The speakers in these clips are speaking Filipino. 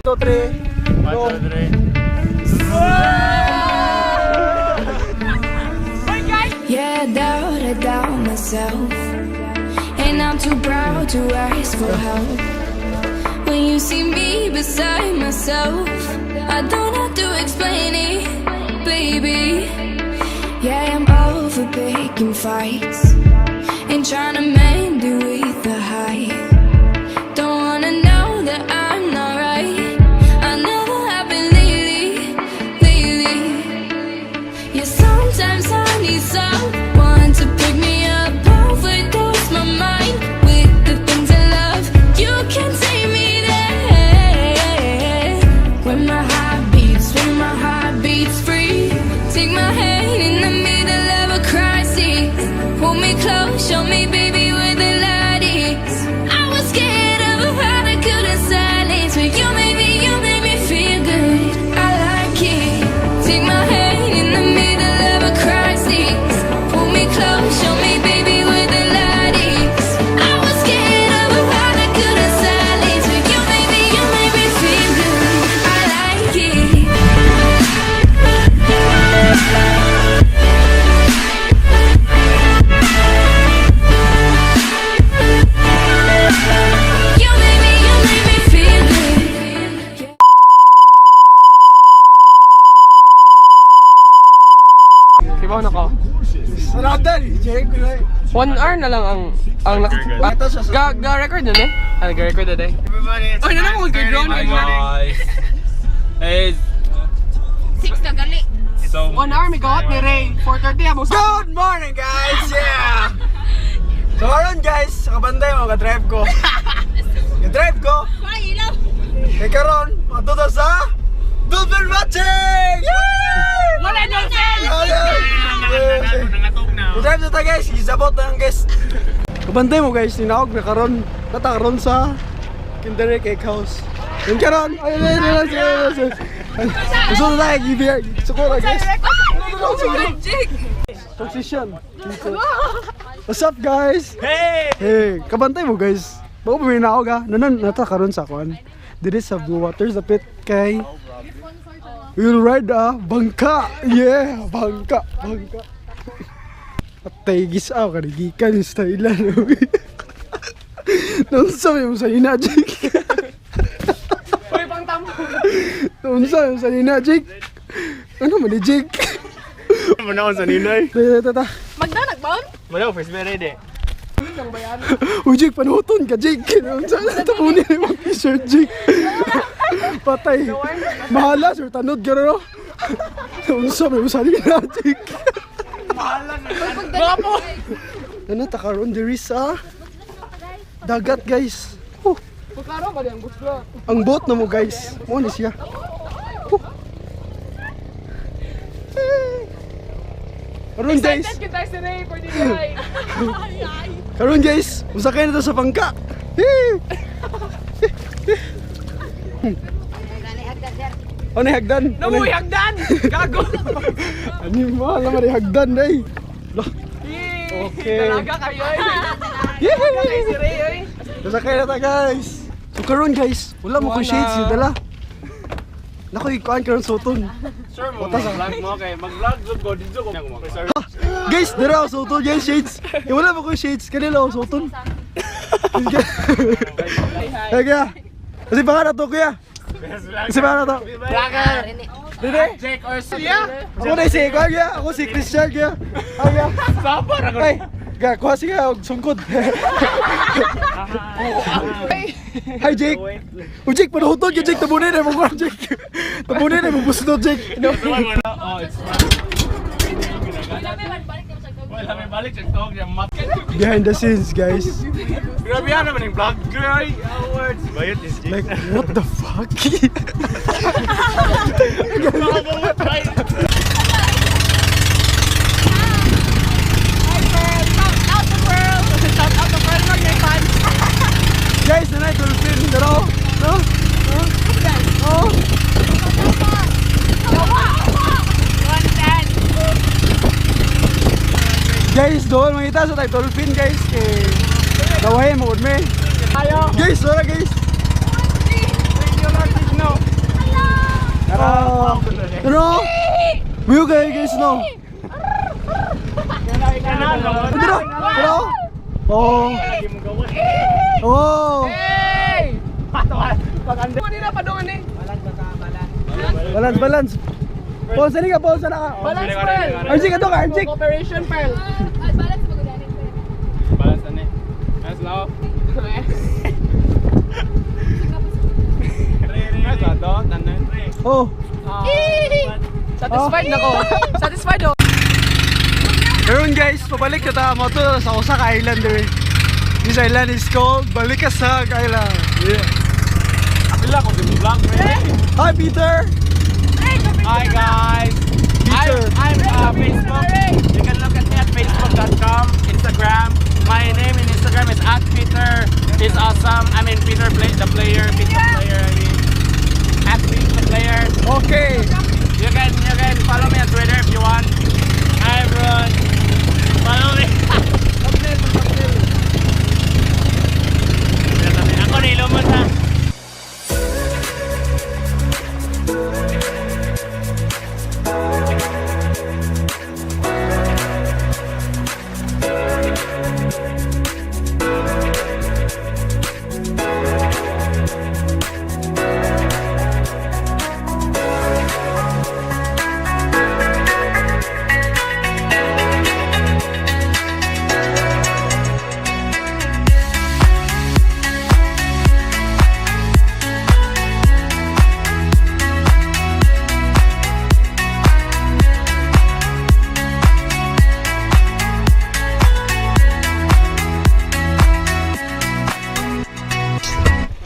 2, 3. 1, 2, 3. Yeah, I doubt myself, and I'm too proud to ask for help. When you see me beside myself, I don't have to explain it, baby. Yeah, I'm over picking fights and trying to mend it with the height. Don't wanna know that I'm not right. I never have been lately. Yeah, sometimes I need someone to pick me up, overdose my mind with the things I love. You can take me there when my heart beats free. Take my hand in the middle of a crisis. Hold me close, show me, baby, where the light is. I was scared of a heart I couldn't silence, but you made me feel good. I like it. Take my hand in the middle of a crisis. Hold me close, show me, baby, where the light is. I was scared of a heart I couldn't silence, but you made me feel good. I like it. You made me feel good. Kibaw na ko. Sarada ni Jake. 1 hour na lang ang ga-record na eh. Ga-record na eh. Oh, na naman mag-drone. Guys. Hey. 6 na gali. So, 1 hour may gawat ni Ray. 4:30 abos. Good morning, guys! Yeah! So, aron guys, sa kabanday mo, ka-drive ko. Ka-drive ko. Ay, ilaw. Eh, karon, matuto sa Dolphin Matching! Yay! Wala na sel. nangatog na. Ka-drive na ta guys, isabot na ang guest. Kabanday mo guys, ninawag na karon. Natakaron sa Kinder Cake House. Yung karon, ayun. Gusto na tayo, give Sukura guys. Transition. What's up guys? Hey! Hey, kabantay mo guys. Bago puminaw ka, natakaroon sa kwan. Dito sa Blue Waters, dapit kay we'll ride bangka. Yeah, bangka. At taigis ako, kanigikan yung style na. Nung sabi mo sa Jake. Uy, pang tamo. Nung sabi mo sa Jake. Ano man ni Jake? Manaon sa ninay. Tata. Magda nagbaon? Manaon, first be ready. Uy, Jake, panuton ka, Jake. Saan tapunin mo yung t-shirt, Jake? Patay. Mahala, sir. Tanod ka rin, no? Unsa, may usali na, Jake. Bapo. Ano, takaroon diri sa dagat, guys. Klaro ba diyan gusto? Ang boat na mo, guys. Mo ni siya. Karon, guys. Excited kita si Ray for the ride. Karon, guys. Usakay na to sa pangka. Ano yung hagdan? Namuhi hagdan. Gago. Animal naman yung hagdan, day. Okay. Dalaga kayo eh. Dalaga kay si Ray eh. Usakay na ta, guys. So, karon, guys. Wala mo kong shades. Yung dala. Naku, ikuan karon suton. Sir, mag-vlog mo kay mag-vlog ko dito ko. Sir. Guys, dara ako suton, guys, shades. Wala mo kong shades. Kanila ako suton. Hey, kaya. Kasi baka na to, kuya. Kasi baka na to. Vlogger. Dede. Jake or Sia. Ako na si Ikuan, kaya. Ako si Christian, kaya. Ay, kaya. Sabar ako. Ay, kaya. Kuha siya, sungkod. Hi, Jake. Oh, Jake, panuhutod ka, Jake. Tabunin na mo ko, Jake. Tabunin na mo, busnod, Jake. Oh, it's wala may balik sa tawag niya mat. Behind the scenes, guys. Grabe yan naman yung vlogger ay awards. Bayot is Jake. Like, what the fuck? Guys, nanay, dolphin. Daro. No? Oh. Guys, doon mangita sa tayo dolphin, guys. Gawain mo, me. Guys, wala guys. Ano? View kayo guys, no? Ano? Ano? Oh. Oh. Hey! Kanina pa doon eh. Balance. Paul, saan ka? Balance Pearl. Arjik, ito ka, Arjik. Operation Pearl. Balance mo gudanin ko. Balas na eh. Mas lao. Mas ato, tanan. Oh. Satisfied na ko. Satisfied oh. Meron guys, pabalik na tayo mo to sa Osaka Island eh. This island is called Balikasag Island. Yeah. Apila ko din vlog. Hi Peter! Hi guys. I'm Facebook. You can look at me at facebook.com, Instagram. My name in Instagram is @Peter is awesome. I mean Peter play the player, Peter player. I mean @Peter the player. Okay. You can follow me on Twitter if you want. Hi everyone. Follow me. Ako nilo mo sa.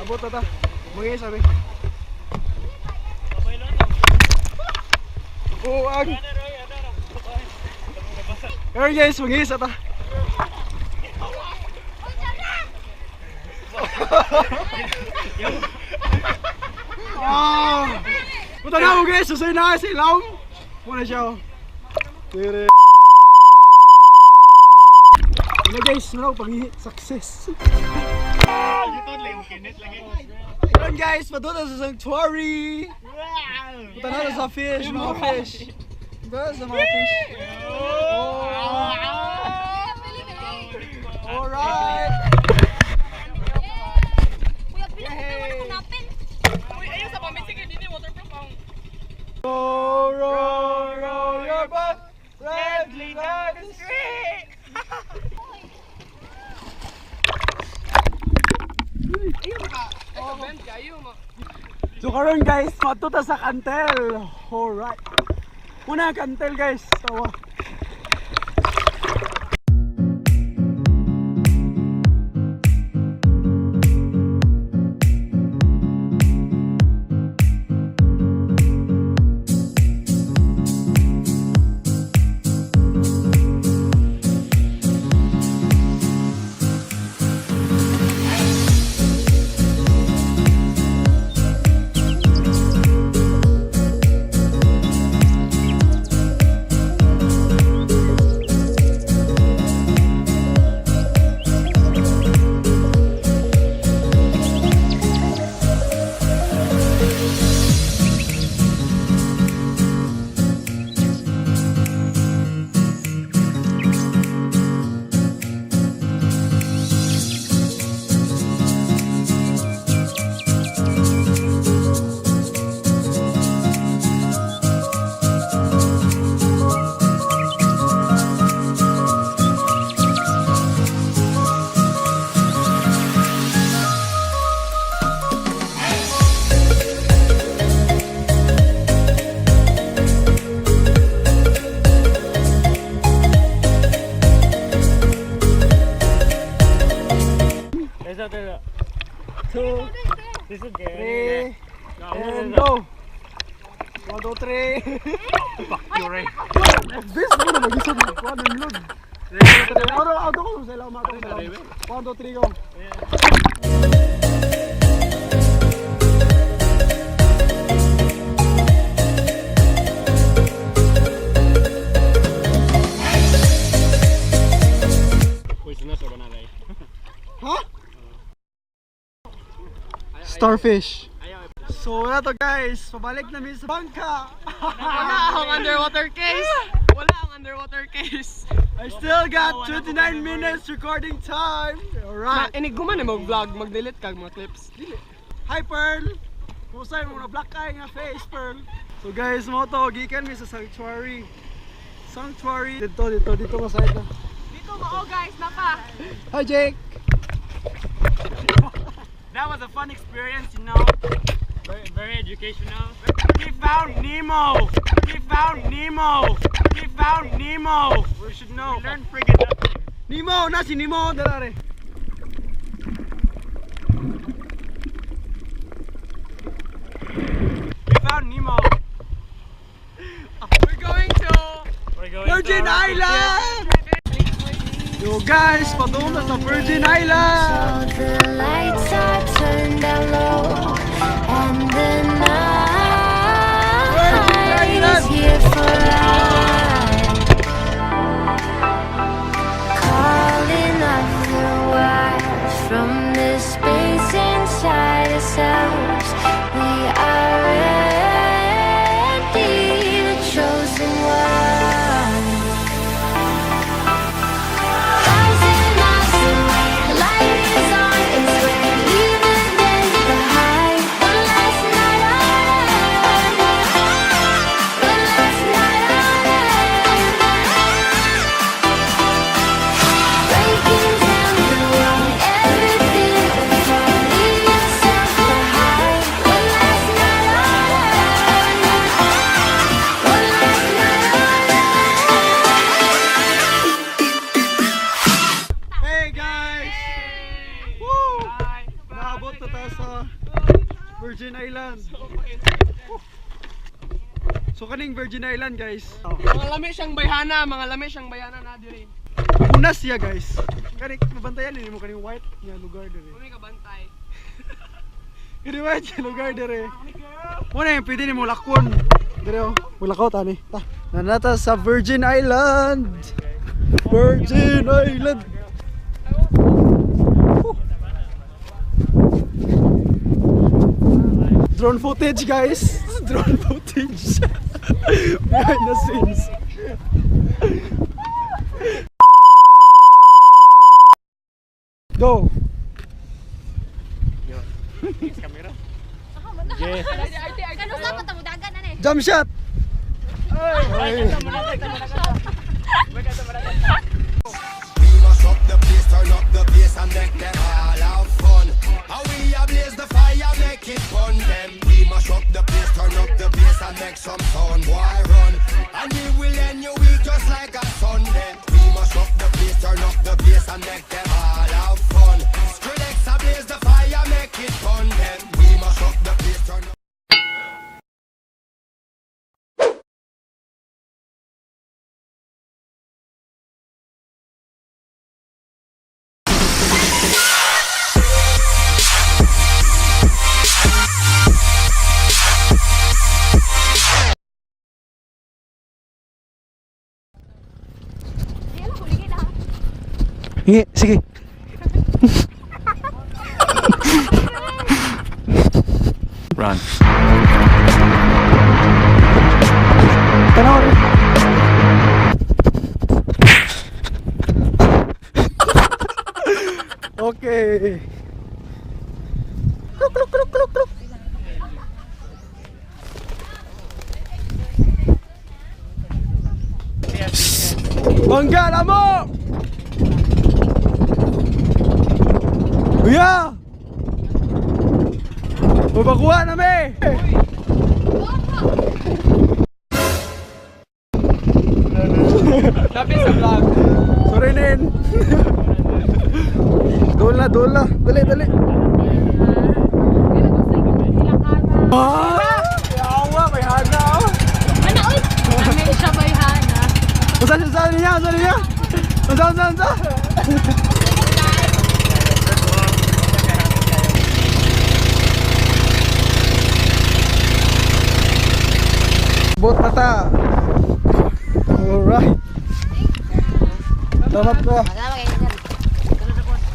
Abot na ta. Mga sabi. Oh, ag. Alright guys, mga isa ta. Punta na mo guys, susay na si Laum. Muna siya. Tire. Ano guys, ano pag success. Yun guys, padunta sa sanctuary. Punta na sa fish, mga fish. Punta sa mga fish. Alright. Kuya, pinakita mo hanapin. Uy, ayun sa pamisig din ni waterproof ang. Row your boat, gently down the street. Oh, Ben, kayo mo. So karon guys, matuta sa kantel. Alright. Muna kantel guys. Tawa. Two, three, and go. 1, 2, 3. Fuck you, Ray. Best mo na mag-isip mo. 1 and load. Auto ko sa ilaw, mato ko sa ilaw. 1, 2, 3, go. Huh? Starfish. So wala to guys, pabalik namin sa bangka. Wala akong underwater case. Wala akong underwater case. I still got 29 minutes recording time. Alright. Iniguman na mag-vlog, mag-delete kag mga clips. Hi Pearl! Kumusta yung mga black eye nga face, Pearl? So guys, mo to, gikan mi sa sanctuary. Sanctuary. Dito ka side na. Dito mo guys, napa. Hi Jake! That was a fun experience, you know. Very educational. We found Nemo. We found Nemo. We found Nemo. We should know. We learned friggin' nothing. Nemo! Na si Nemo! Dalare! We found Nemo. We're going to Virgin Island! Yo guys, patungo na sa Virgin Island! So the lights are turned down low, and the night is here for us, calling up the wild from the space inside ourselves. We are ready, the chosen one. Rising up the light is on its way, leaving them behind. One last night on earth, one last night on earth. Breaking down the wall, everything will fall, leave yourself behind. One last night on earth, one last night on Hey guys! Woo! Naabot na tayo sa Virgin Island. So kaning Virgin Island guys. mga lami siyang bayhana, na diri. Unas siya guys. Kani mabantayan ni mo kaning white nga lugar dere. Kami kabantay. Kani white nga lugar dere. Mo na yung pwede ni mo lakon. Dere oh, mulakaw tani. Ta. Nanata sa Virgin Island. Virgin Island. Drone footage guys. Drone footage. Behind the scenes. Go. Kano sa patamudagan na eh. Jump shot. We must up the place, turn up the bass and make them all have fun. How we ablaze the fire, make it fun. Them we must up the place, turn up the bass and make some sound. Boy run, and we will end your week just like a Sunday. We must up the place, turn up the bass and make them all have fun. Skrillex ablaze the fire, make it fun. Them we must up the place, turn up. Ayan lang, huligin na. Hingi, sige. Run. Tanaw rin. Okay. Kluk, kluk, kluk, kluk, kluk. Bangga na mo! Kuya! Mabakuha na me! Lapit sa vlog. Sorry nin! Dola, dola! Dali, dali! Ah! Yawa, may hana oh! Ano, uy? May siya bayhana. Saan niya? Saan niya? Saan? Bot mata. Alright. Salamat ka.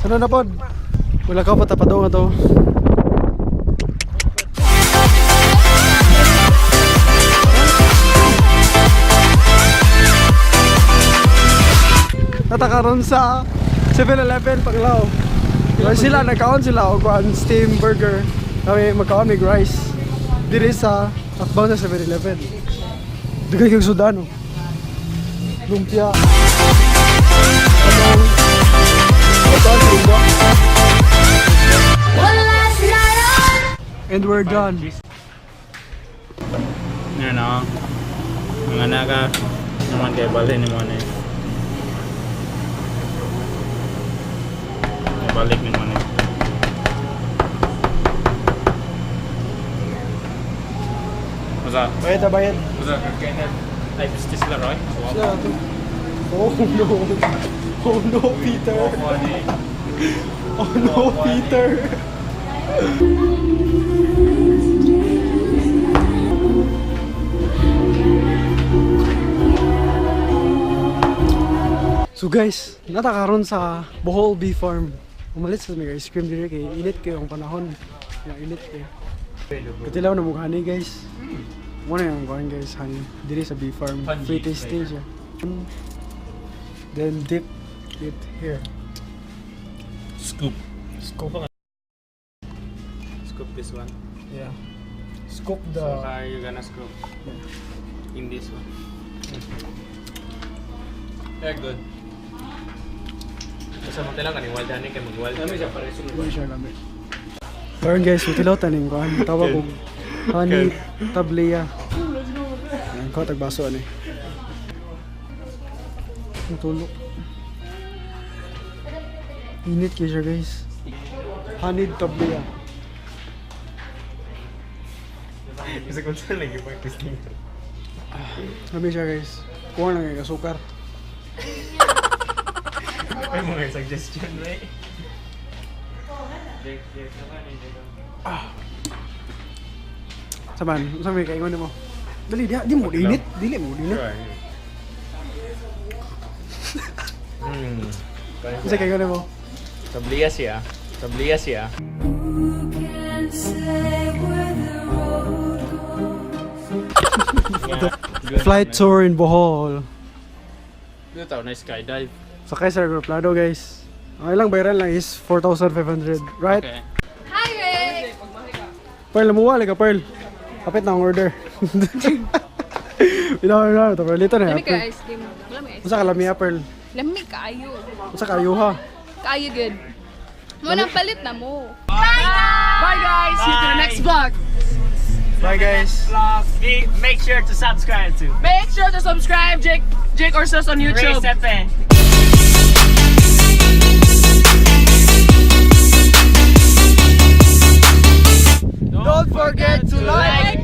Sunod na pod. Wala ka pa tapado nga to. natakaroon sa 7-Eleven Panglao. Kaya sila, nagkaon sila o kuhan steam burger. Kami magkaon may rice. Diri sa akbaw sa 7-Eleven. Dugay kang sudano. Lumpia. Anong magkaon sa lumba. One last night on. And we're done. Yan o. Mga naga naman kayo balik ni mo na balik ni mo na What's up? Bayad na bayad. What's up? Ay, gusto sila Roy? Sila ito. Oh no. Oh no, Peter. Oh no, Peter. So guys, natakaroon sa Bohol Bee Farm. Umalit sa may ice cream dito kay init kayo ang panahon. Yung init kayo. Katilaw na mukha honey guys. Muna yung kuhan guys, honey. Dito sa Bee Farm. Free tasting siya. Then dip it here. Scoop. Scoop. Scoop this one. Yeah. Scoop So the... how are you gonna scoop? In this one. Very good. Sa mga lang kaning wild honey kay mag-wild. Ano siya pare Hindi siya lamig. Karon guys, utilaw taning kuhan. Tawag kong honey tablea. Ayan ko, tagbaso ano eh. Natulog. Init kayo siya guys. Honey tablea. Kasi kung saan lagi pa testing. Sabi siya guys. Kuha lang yung asukar. May mga suggestion, right? Saban, sabi kayo mo. Dali, di mo dinit. Dili mo dinit. Kasi kayo mo. Tablia siya. Tablia siya. Flight tour in Bohol. Dito tao na skydive. Sakay sa aeroplano guys. Ang ilang bayaran lang is 4,500, right? Okay. Hi, Ray! Pearl, lamuwali ka Pearl. Kapit na ang order. Pinawa ito Pearl. Ito na Lami ka Pearl. ice cream. Wala may ice Masa ka lamia Pearl? Lami kayo. Masa ka ayuha? Kayo good. Munang palit na mo. Bye guys! See you to the next vlog! Bye guys. Make sure to subscribe to Make sure to subscribe Jake Orsos on Ray YouTube. Sepe. Don't forget to like,